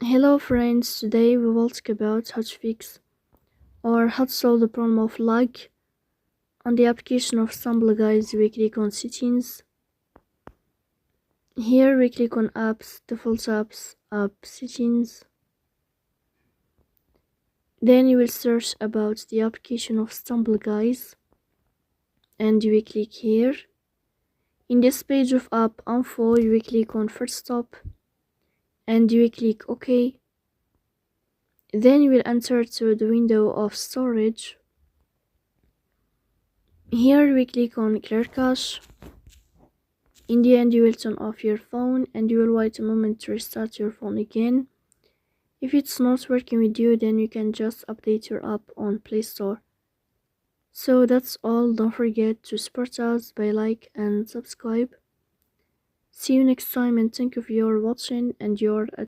Hello friends, today we will talk about how to fix or how to solve the problem of lag on the application of Sample Guys. We click on settings. Here we click on apps, default apps, app settings. Then you will search about the application of Sample Guys and you will click here. In this page of app info, you will click on first stop and you will click OK. Then you will enter to the window of storage. Here we click on clear cache. In the end, you will turn off your phone and you will wait a moment to restart your phone again. If it's not working with you, then you can just update your app on Play Store. So that's all. Don't forget to support us by like and subscribe. See you next time and thank you for your watching and your attention.